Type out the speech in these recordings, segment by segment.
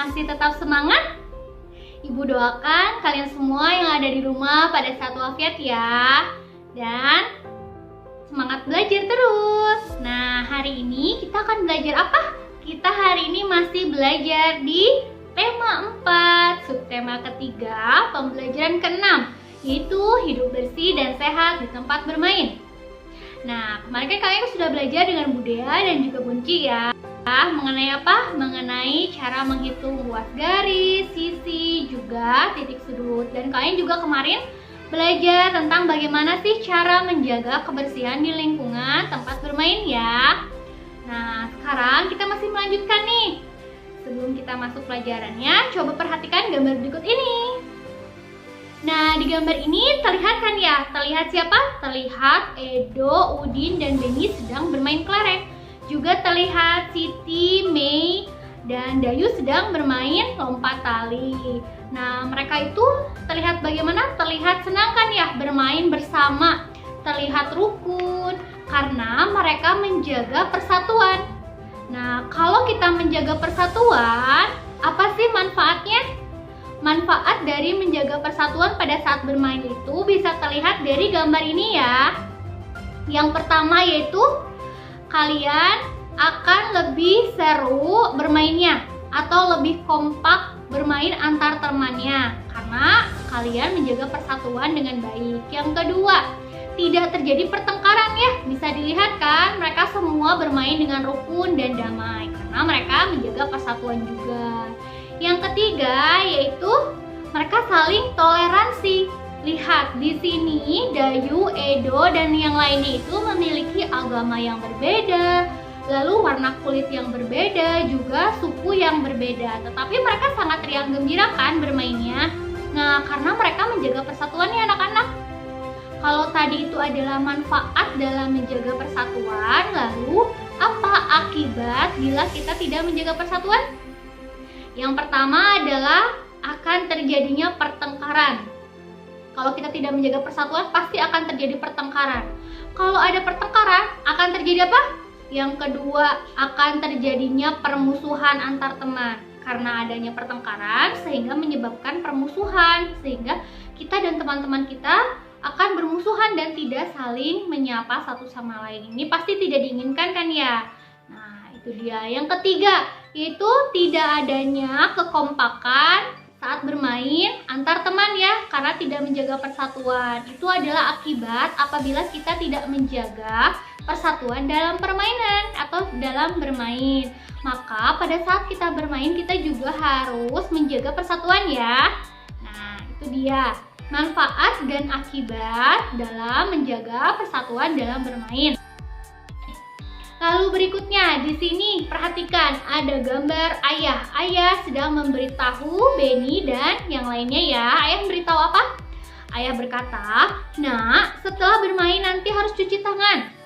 Masih tetap semangat? Ibu doakan kalian semua yang ada di rumah pada sehat walafiat ya. Dan semangat belajar terus. Nah, hari ini kita akan belajar apa? Kita hari ini masih belajar di tema 4, subtema ketiga, pembelajaran ke-6, yaitu hidup bersih dan sehat di tempat bermain. Nah, kemarin kan kalian sudah belajar dengan Budaya dan juga Bunci ya. Mengenai apa? Mengenai cara menghitung luas garis, sisi, juga titik sudut. Dan kalian juga kemarin belajar tentang bagaimana sih cara menjaga kebersihan di lingkungan tempat bermain ya. Nah, sekarang kita masih melanjutkan nih. Sebelum kita masuk pelajarannya, coba perhatikan gambar berikut ini. Nah, di gambar ini terlihat kan ya? Terlihat siapa? Terlihat Edo, Udin, dan Beni sedang bermain kelereng. Juga terlihat Siti, Mei, dan Dayu sedang bermain lompat tali. Nah, mereka itu terlihat bagaimana? Terlihat senang kan ya bermain bersama. Terlihat rukun karena mereka menjaga persatuan. Nah, kalau kita menjaga persatuan, apa sih manfaatnya? Manfaat dari menjaga persatuan pada saat bermain itu bisa terlihat dari gambar ini ya. Yang pertama yaitu kalian akan lebih seru bermainnya atau lebih kompak bermain antar temannya karena kalian menjaga persatuan dengan baik. Yang kedua, tidak terjadi pertengkaran ya. Bisa dilihat kan mereka semua bermain dengan rukun dan damai karena mereka menjaga persatuan juga. Yang ketiga yaitu mereka saling toleransi. Lihat di sini Dayu, Edo, dan yang lainnya itu memiliki agama yang berbeda, lalu warna kulit yang berbeda, juga suku yang berbeda. Tetapi mereka sangat riang gembira kan bermainnya. Nah, karena mereka menjaga persatuan ya anak-anak. Kalau tadi itu adalah manfaat dalam menjaga persatuan, lalu apa akibat bila kita tidak menjaga persatuan? Yang pertama adalah akan terjadinya pertengkaran. Kalau kita tidak menjaga persatuan, pasti akan terjadi pertengkaran. Kalau ada pertengkaran, akan terjadi apa? Yang kedua, akan terjadinya permusuhan antar teman. Karena adanya pertengkaran, sehingga menyebabkan permusuhan. Sehingga kita dan teman-teman kita akan bermusuhan dan tidak saling menyapa satu sama lain. Ini pasti tidak diinginkan kan ya? Nah, itu dia. Yang ketiga, yaitu tidak adanya kekompakan saat bermain antar teman ya, karena tidak menjaga persatuan. Itu adalah akibat apabila kita tidak menjaga persatuan dalam permainan atau dalam bermain. Maka pada saat kita bermain kita juga harus menjaga persatuan ya. Nah, itu dia manfaat dan akibat dalam menjaga persatuan dalam bermain. Lalu berikutnya di sini perhatikan ada gambar ayah. Ayah sedang memberitahu Beni dan yang lainnya ya. Ayah memberitahu apa? Ayah berkata, "Nak, setelah bermain nanti harus cuci tangan.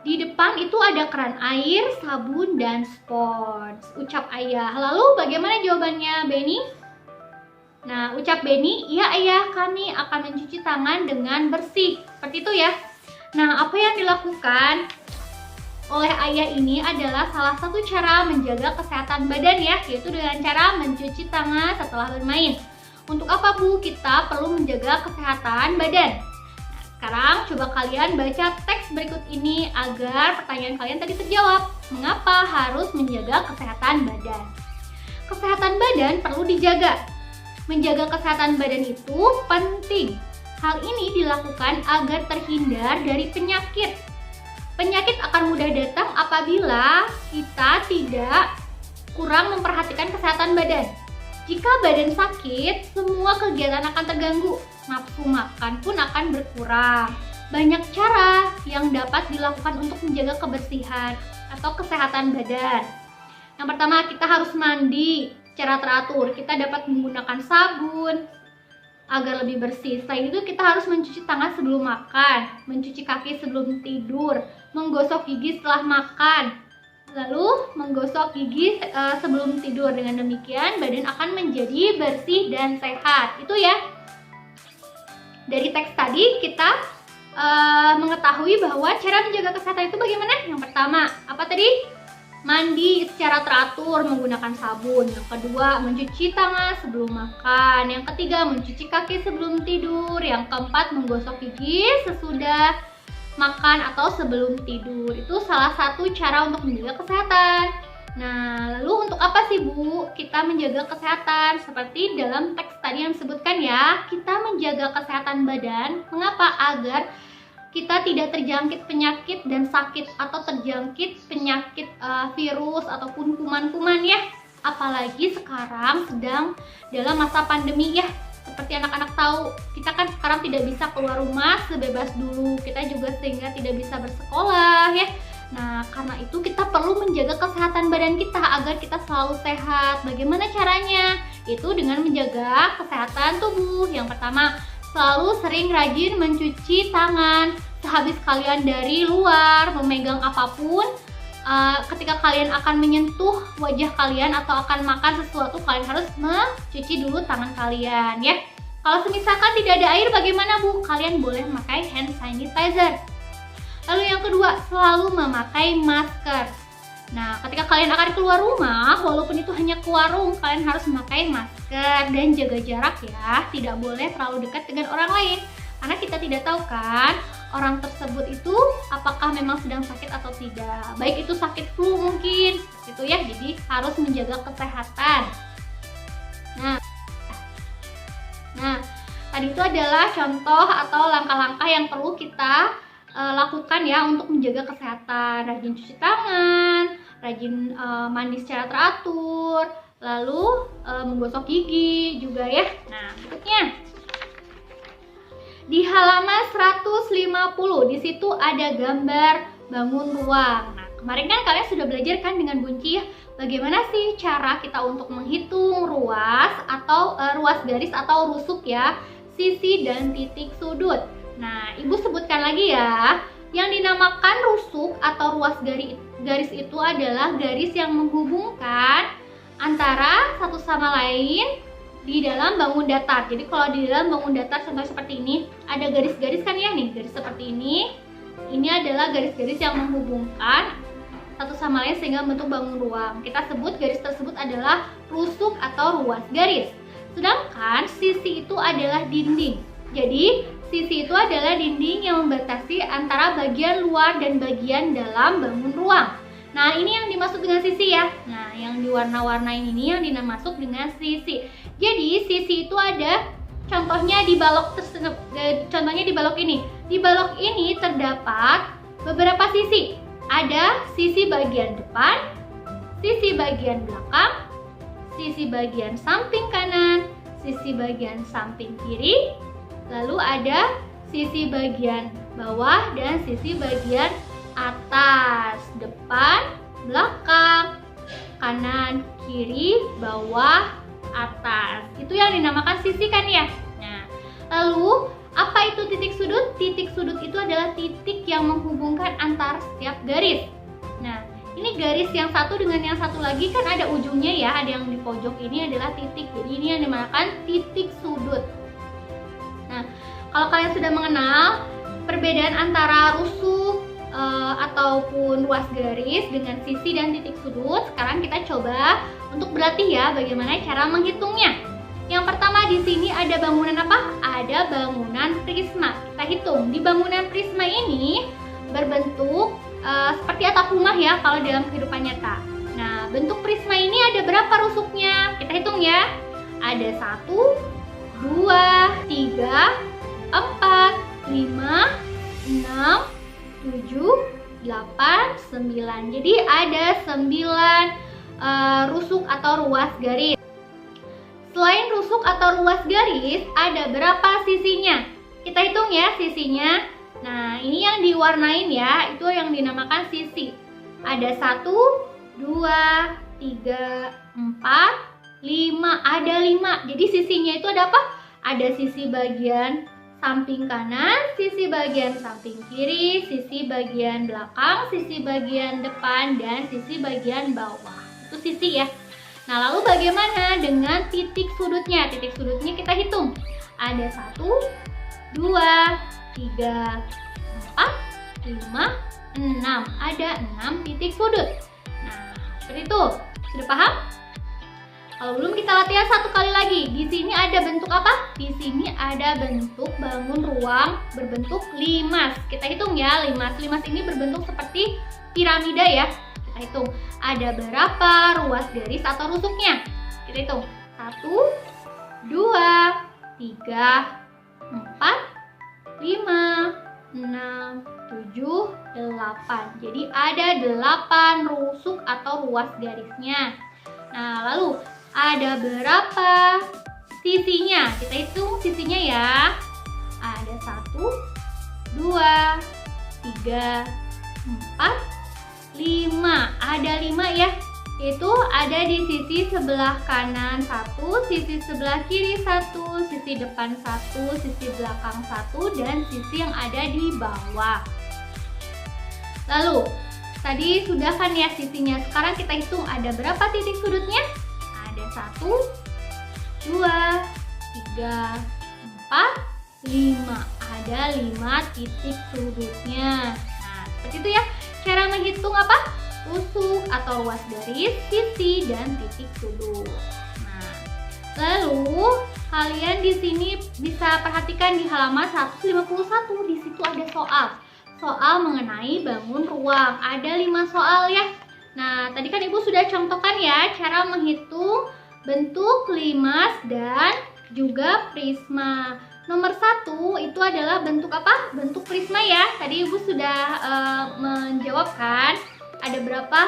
Di depan itu ada keran air, sabun, dan spons." Ucap ayah. Lalu bagaimana jawabannya Beni? Nah, ucap Beni, "Iya ayah, kami akan mencuci tangan dengan bersih." Seperti itu ya. Nah, apa yang dilakukan oleh ayah ini adalah salah satu cara menjaga kesehatan badan ya, yaitu dengan cara mencuci tangan setelah bermain. Untuk apa Bu? Kita perlu menjaga kesehatan badan. Nah, sekarang coba kalian baca teks berikut ini agar pertanyaan kalian tadi terjawab. Mengapa harus menjaga kesehatan badan? Kesehatan badan perlu dijaga. Menjaga kesehatan badan itu penting. Hal ini dilakukan agar terhindar dari penyakit. Penyakit akan mudah datang apabila kita tidak kurang memperhatikan kesehatan badan. Jika badan sakit, semua kegiatan akan terganggu. Nafsu makan pun akan berkurang. Banyak cara yang dapat dilakukan untuk menjaga kebersihan atau kesehatan badan. Yang pertama, kita harus mandi secara teratur. Kita dapat menggunakan sabun agar lebih bersih. Selain itu kita harus mencuci tangan sebelum makan, mencuci kaki sebelum tidur, menggosok gigi setelah makan, lalu menggosok gigi sebelum tidur. Dengan demikian badan akan menjadi bersih dan sehat. Itu ya. Dari teks tadi kita mengetahui bahwa cara menjaga kesehatan itu bagaimana? Yang pertama, apa tadi? mandi secara teratur menggunakan sabun. Yang kedua, mencuci tangan sebelum makan. Yang ketiga, mencuci kaki sebelum tidur. Yang keempat, menggosok gigi sesudah makan atau sebelum tidur. Itu salah satu cara untuk menjaga kesehatan. Nah, lalu untuk apa sih Bu kita menjaga kesehatan? Seperti dalam teks tadi yang disebutkan ya, kita menjaga kesehatan badan. Mengapa? Agar kita tidak terjangkit penyakit dan sakit atau terjangkit penyakit virus ataupun kuman-kuman ya. Apalagi sekarang sedang dalam masa pandemi ya. Seperti anak-anak tahu, kita kan sekarang tidak bisa keluar rumah sebebas dulu. Kita juga sehingga tidak bisa bersekolah ya. Nah, karena itu kita perlu menjaga kesehatan badan kita agar kita selalu sehat. Bagaimana caranya? Itu dengan menjaga kesehatan tubuh. Yang pertama, selalu sering rajin mencuci tangan. Sehabis kalian dari luar memegang apapun, ketika kalian akan menyentuh wajah kalian atau akan makan sesuatu, kalian harus mencuci dulu tangan kalian ya. Kalau misalkan tidak ada air bagaimana Bu? Kalian boleh memakai hand sanitizer. Lalu yang kedua, selalu memakai masker. Nah, ketika kalian akan keluar rumah, walaupun itu hanya ke warung, kalian harus memakai masker dan jaga jarak ya. Tidak boleh terlalu dekat dengan orang lain. Karena kita tidak tahu kan, orang tersebut itu apakah memang sedang sakit atau tidak. Baik itu sakit flu mungkin, gitu ya. Jadi harus menjaga kesehatan. Nah, tadi itu adalah contoh atau langkah-langkah yang perlu kita lakukan ya untuk menjaga kesehatan. Rajin cuci tangan, rajin mandi secara teratur, lalu menggosok gigi juga ya. Nah, berikutnya di halaman 150, di situ ada gambar bangun ruang. Nah, kemarin kan kalian sudah belajar kan dengan Bunci ya, bagaimana sih cara kita untuk menghitung ruas atau ruas garis atau rusuk ya, sisi dan titik sudut. Nah, Ibu sebutkan lagi ya, yang dinamakan rusuk atau ruas garis itu adalah garis yang menghubungkan antara satu sama lain di dalam bangun datar. Jadi kalau di dalam bangun datar contoh seperti ini, ada garis-garis kan ya nih, garis seperti ini. Ini adalah garis-garis yang menghubungkan satu sama lain sehingga membentuk bangun ruang. Kita sebut garis tersebut adalah rusuk atau ruas garis. Sedangkan sisi itu adalah dinding. Jadi sisi itu adalah dinding yang membatasi antara bagian luar dan bagian dalam bangun ruang. Nah, ini yang dimaksud dengan sisi ya. Nah, yang diwarna-warnain ini yang dimaksud dengan sisi. Jadi, sisi itu ada contohnya di balok contohnya di balok ini. Di balok ini terdapat beberapa sisi. Ada sisi bagian depan, sisi bagian belakang, sisi bagian samping kanan, sisi bagian samping kiri, lalu ada sisi bagian bawah dan sisi bagian atas, depan, belakang, kanan, kiri, bawah, atas. Itu yang dinamakan sisi kan ya. Nah, lalu apa itu titik sudut? Titik sudut itu adalah titik yang menghubungkan antar setiap garis. Nah, ini garis yang satu dengan yang satu lagi kan ada ujungnya ya, ada yang di pojok ini adalah titik. Jadi ini yang dinamakan titik sudut. Nah, kalau kalian sudah mengenal perbedaan antara rusuk ataupun ruas garis dengan sisi dan titik sudut, sekarang kita coba untuk berlatih ya bagaimana cara menghitungnya. Yang pertama di sini ada bangunan apa? Ada bangunan prisma. Kita hitung di bangunan prisma ini berbentuk seperti atap rumah ya kalau dalam kehidupan nyata. Nah, bentuk prisma ini ada berapa rusuknya? Kita hitung ya. Ada 1, 2, 3, 4, 5, 6, 7, 8, 9. Jadi ada 9 rusuk atau ruas garis. Selain rusuk atau ruas garis, ada berapa sisinya? Kita hitung ya sisinya. Nah, ini yang diwarnain ya, itu yang dinamakan sisi. Ada 1, 2, 3, 4, 5. Ada 5. Jadi sisinya itu ada apa? Ada sisi bagian samping kanan, sisi bagian samping kiri, sisi bagian belakang, sisi bagian depan, dan sisi bagian bawah. Itu sisi ya. Nah, lalu bagaimana dengan titik sudutnya? Titik sudutnya kita hitung. Ada 1, 2, 3, 4, 5, 6. Ada 6 titik sudut. Nah, Seperti itu. Sudah paham? Kalau belum, kita latihan satu kali lagi. Di sini ada bentuk apa? Di sini ada bentuk bangun ruang berbentuk limas. Kita hitung ya, limas. Limas ini berbentuk seperti piramida ya. Kita hitung. Ada berapa ruas garis atau rusuknya? Kita hitung. 1, 2, 3, 4, 5, 6, 7, 8. Jadi ada 8 rusuk atau ruas garisnya. Nah, lalu ada berapa sisinya? Kita hitung sisinya ya. Ada 1, 2, 3, 4, 5. Ada 5 ya. Itu ada di sisi sebelah kanan 1, sisi sebelah kiri 1, sisi depan 1, sisi belakang 1, dan sisi yang ada di bawah. Lalu, tadi sudah kan ya sisinya. Sekarang kita hitung ada berapa titik sudutnya? Ada 1, 2, 3, 4, 5. Ada 5 titik sudutnya. Nah, seperti itu ya cara menghitung apa? Rusuk atau ruas garis, sisi, dan titik sudut. Nah, lalu kalian di sini bisa perhatikan di halaman 151. Di situ ada soal mengenai bangun ruang. Ada 5 soal ya. Nah, tadi kan Ibu sudah contohkan ya cara menghitung bentuk limas dan juga prisma. Nomor 1 itu adalah bentuk apa? Bentuk prisma ya. Tadi Ibu sudah menjawabkan ada berapa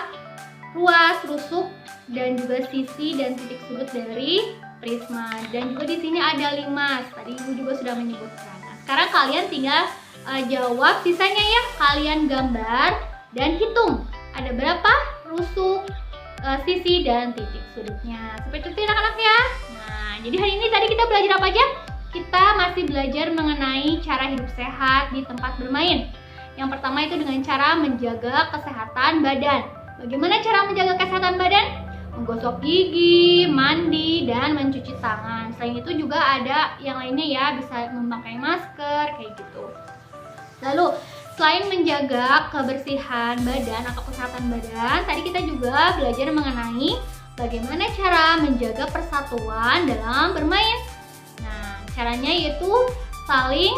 ruas, rusuk, dan juga sisi dan titik sudut dari prisma. Dan juga di sini ada limas. Tadi Ibu juga sudah menyebutkan. Nah, sekarang kalian tinggal jawab sisanya ya. Kalian gambar dan hitung ada berapa rusuk, sisi, dan titik sudutnya. Seperti itu anak-anak ya. Nah, jadi hari ini tadi kita belajar apa aja? Kita masih belajar mengenai cara hidup sehat di tempat bermain. Yang pertama itu dengan cara menjaga kesehatan badan. Bagaimana cara menjaga kesehatan badan? Menggosok gigi, mandi, dan mencuci tangan. Selain itu juga ada yang lainnya ya, bisa memakai masker, kayak gitu. Lalu, selain menjaga kebersihan badan atau kesehatan badan, tadi kita juga belajar mengenai bagaimana cara menjaga persatuan dalam bermain. Nah, caranya yaitu saling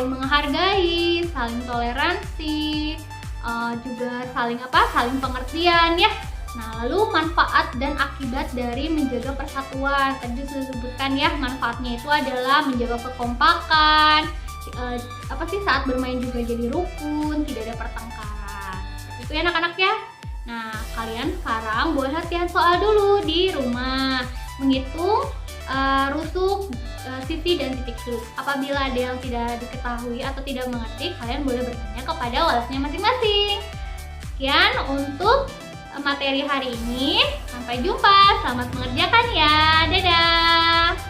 menghargai, saling toleransi, juga saling pengertian ya. Nah, lalu manfaat dan akibat dari menjaga persatuan. Tadi sudah disebutkan ya, manfaatnya itu adalah menjaga kekompakan, saat bermain juga jadi rukun, tidak ada pertengkaran. Seperti itu ya anak-anak ya. Nah, kalian sekarang boleh latihan soal dulu di rumah, menghitung rusuk, sisi, dan titik sudut. Apabila ada yang tidak diketahui atau tidak mengerti, kalian boleh bertanya kepada walasnya masing-masing. Sekian untuk materi hari ini. Sampai jumpa. Selamat mengerjakan ya. Dadah.